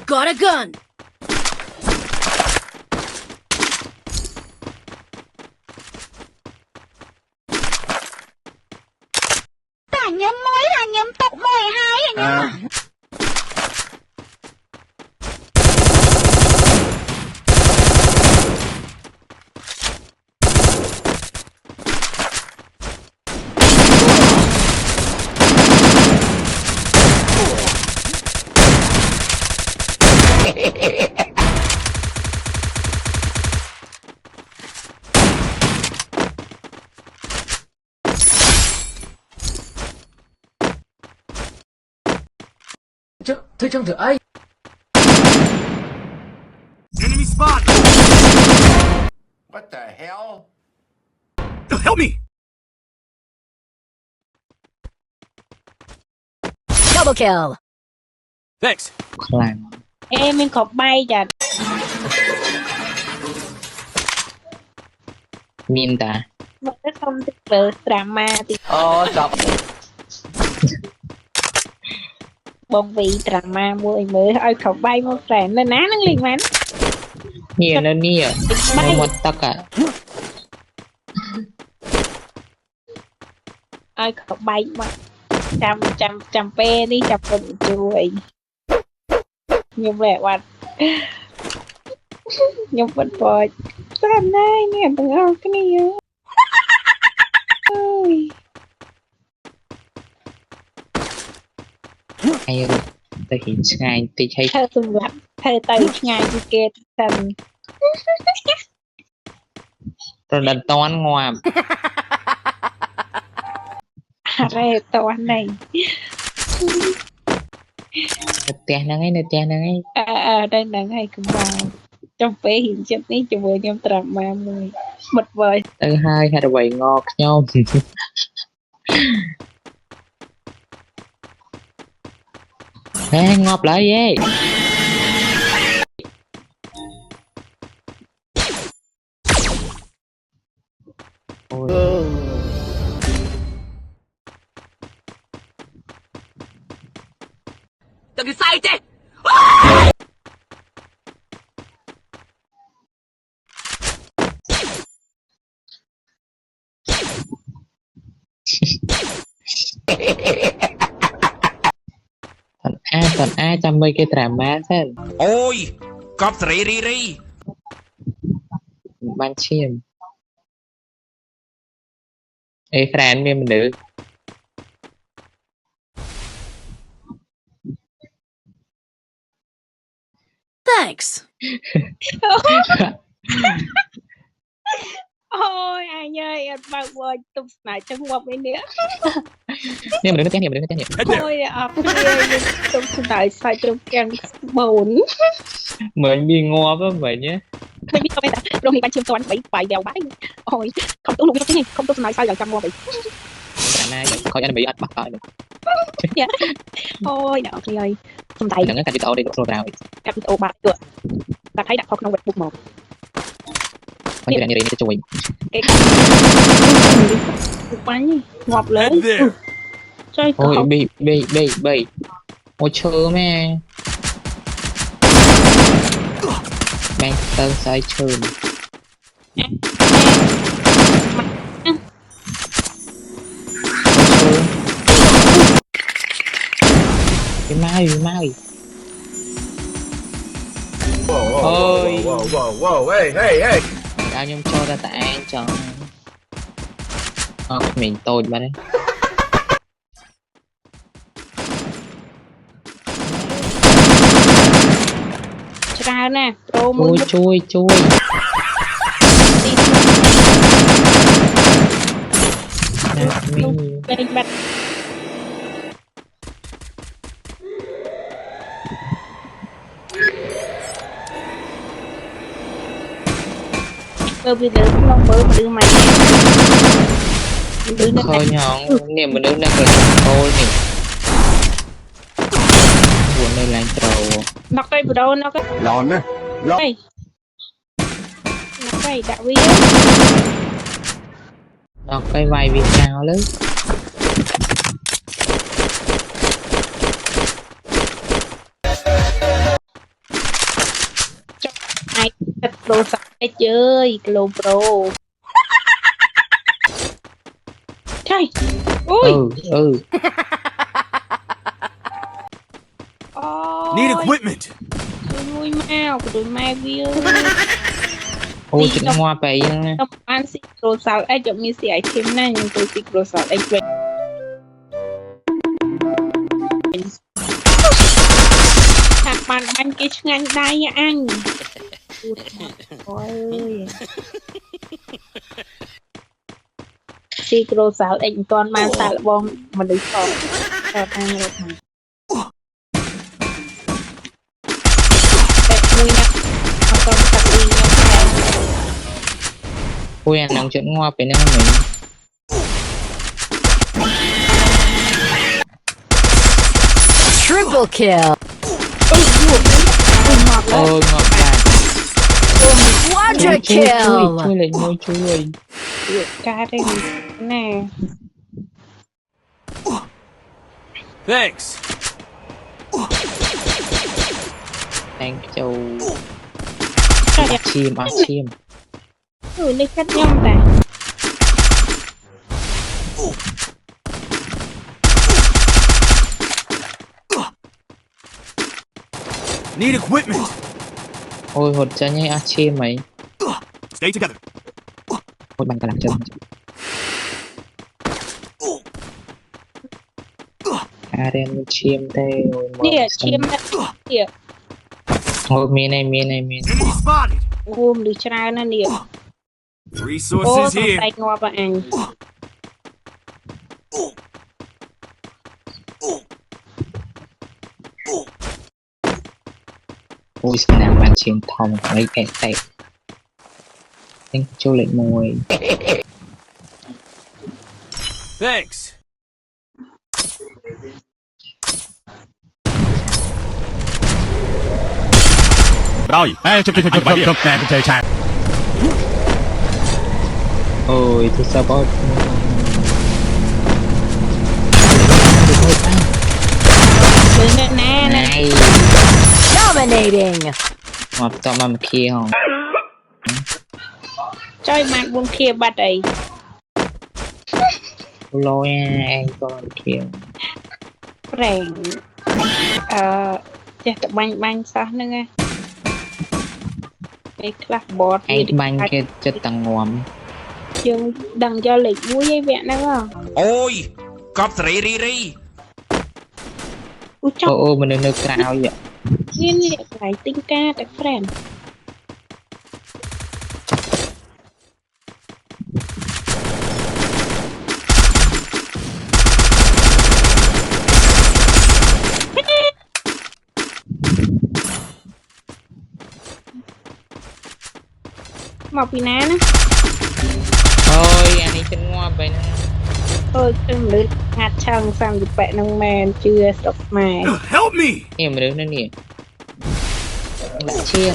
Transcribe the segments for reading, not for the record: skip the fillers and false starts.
got a gun. តែញឹមមួយថាញឹមទុកមួយហើយញឹម Thế chẳng thử ai. Enemy spot! What the hell? Help me! Double kill. Thanks. ខ្លាំង អេមានក្របបែកចា មានតា មកទៅសុំទឹកលើត្រាម៉ាទី អូចប់ បងវីត្រាម៉ាមួយមើលឲ្យក្របបែកមកហ្វ្រេននៅណានឹងលេងមែន នេះនៅនេះនៅមាត់ទឹកអា ឲ្យក្របបែកមកចាំពេលនេះចាំពុនជួយខ្ញុំលែកបាត់ខ្ញុំពុនបោចតាមណៃនេះទាំងអស់គ្នាអើយ ឯងរត់ទៅហ៊ីងឆ្ងាយតិចឲ្យ ធ្វើសម្រាប់ធ្វើទៅឆ្ងាយពីគេសិន ប្រដិតតន់ងាប់ អរេតោះណៃ នៅផ្ទះហ្នឹងឯងនៅផ្ទះហ្នឹងឯង អើដល់ហ្នឹងហើយកុំបោចំពេលហ៊ីងចិត្តនេះជាមួយខ្ញុំត្រាំម៉ាមួយមុតវើយ ទៅហើយហេតុអ្វីងខ្ញុំ ហេងាប់ឡើយឯង Đừng sai chứ. Còn ai chăm mấy cái drama thế Ôi! Cọp sỉ ri ri! ban chiêm ê friend mình nữ Thanks. អូយអញអើយអត់បើកវ៉ាទុំស្នាចង្វប់ឯនេះ nhưng mà đừng có tiếng nhiều đừng có tiếng nhiều Head អូ there! យអត់គ្នាខ្ញុំទុំស្នាសាច់ត្រឹមកាំងបូន mình bị ngò với mình nhé មិនមានទៅតែរងនេះបាញ់ឈាមតន់3បាយយ៉ាវបាយអូយខំទុំលោកនេះខំទុំស្នាសាច់ឲ្យចាំងាប់ឯង drama coi anh bị ắt bắt coi អូយអ្នកគ្នាអើយសំដៃ đừng có cắt video đi rồi vào កាត់វីដេអូបាត់ទក់តែឲ្យដាក់ខុសក្នុង webbook មក coi như là như thế cho chui គេបាញ់ងាប់លើ Head there! ចុយក៏ ôi bị ôi chơ mẹ mang tơ sai chơ cái mai Whoa, Ôi. whoa, hey. ao nhung cho ra tại anh cho mình tôi ba đấy ច្រើនណាស់ប្រូមួយ chui ទី mình លេងបាត់ cơ vì lớn không mơ mà đưa mày đưa nó khơi nhọn niềm mình đứng đang cười tôi nè buồn đây là trầu nó cây bù đâu nó cây Lòn á. cây nó cây đạo vi đọc cái vai Việt nào lớn pro sạch chơi lô pro trời ui Need ôi equipment. nuôi mèo của đôi mai view Ôi chuyện hoa bày nha. không ăn xịt pro sạch ai chậm như xịt thêm này nhưng tôi xịt pro sạch ai quên thằng bạn bánh cái ngang đai nha anh ôi xịt pro sạch anh toàn mang sạch bom mà đứng còn còn ăn được mà mùi nè mà còn sạch đi nha Ôi anh đang chuyện hoa bày năng mình. Triple kill. Ôi ngọt gà. Quadra Chui kill. lên môi chui. ca đây nè Thanks. Anh châu trời ơi chim. người này cắt nhông ta Need equipment. Ôi hột cho nhé chim mày. Stay together. Ôi bằng cả làm chân. Đem chim tê. nè chiêm nè nè Ôi miền này. Enemy spotted. gồm được trao nè nè ô Resources thằng here. tay ngoa bà anh Ôi sao nào bạn chim thòng mấy cái tay. Anh cho lại môi. Thanks. Rồi, chụp Ôi tôi sao bot. đứng nè nè nè Này Dominating. ngọt to mà kia không. chơi mặt buông kia bắt ấy Lôi anh còn kia. rèn chắc tụi banh sao nữa nghe cái class bot Anh banh kia chất tầng ngòm. chương đằng cho lịch vui với vẹn đó không Ôi, cọp rì. ui chọc Ô mình được cao vậy. nhiên liệt lại tinh ca tại friend một vì ná nữa Ôi anh ấy chân ngoa vậy nè. ôi cưng lưới hạt chăng sang được bẹ nông men chưa sọc mày Help me. Em mà đứng đó nè. Đã chiên.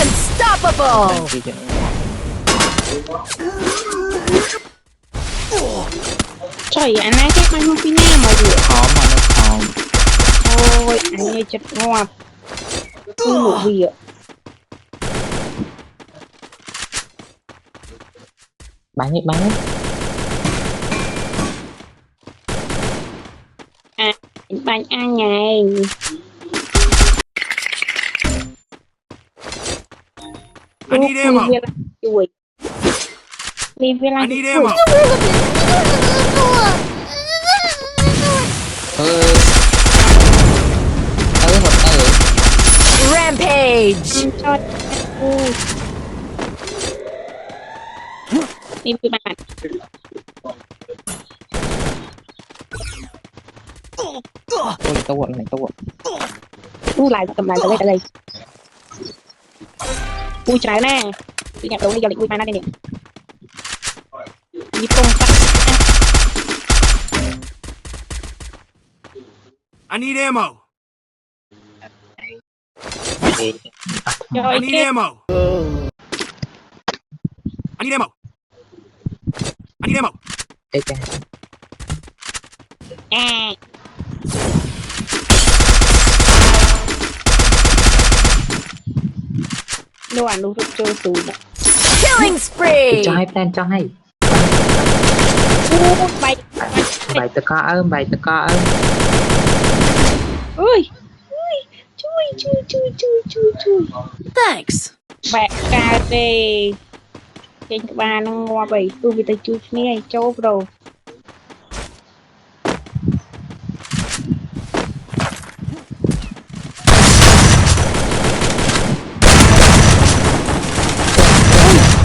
Unstoppable. trời anh ấy cái bánh không phi na mà vừa Khó mà nó khó. ôi anh ấy chật ngoạp như một việc Bánh bánh ăn nhài I need ammo. chuột đi về I lại need ammo. Một tử. Rampage. cho đi về bạn Ôi tao quậy này tao quậy. lại cầm lại tới đây ui trái nè đi nhặt đồ đi giờ định ui mai đây nè đi công I need ammo. rồi I need cái ammo. I need ammo. anh đi đây mậu Ê cha À đồ ăn đồ chơi tù nè Killing spree. cho hai plan cho hay bay bài tơ co ơn bài tơ co ơn ui ui chui chui chui chui chui chui Thanks. bẹ cà phê trên các bạn nó ngoa bảy tôi bị tay chui này châu rồi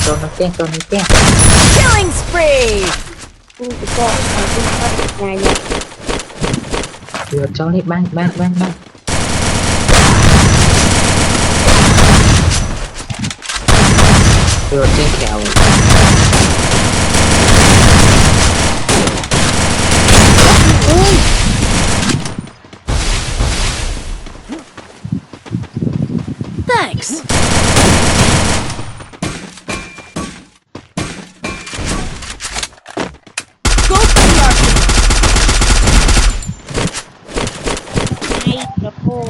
cho nó chen Killing spree. tôi bị co tôi phát ngày này vừa cho đi bang vừa trên kẹo Thanks. Go for the arc. hay là cô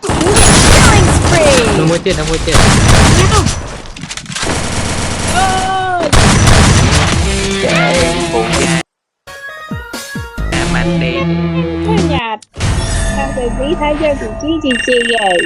Killing spree. nó mua tiền nhạt sang tới quý thái dương của chi vậy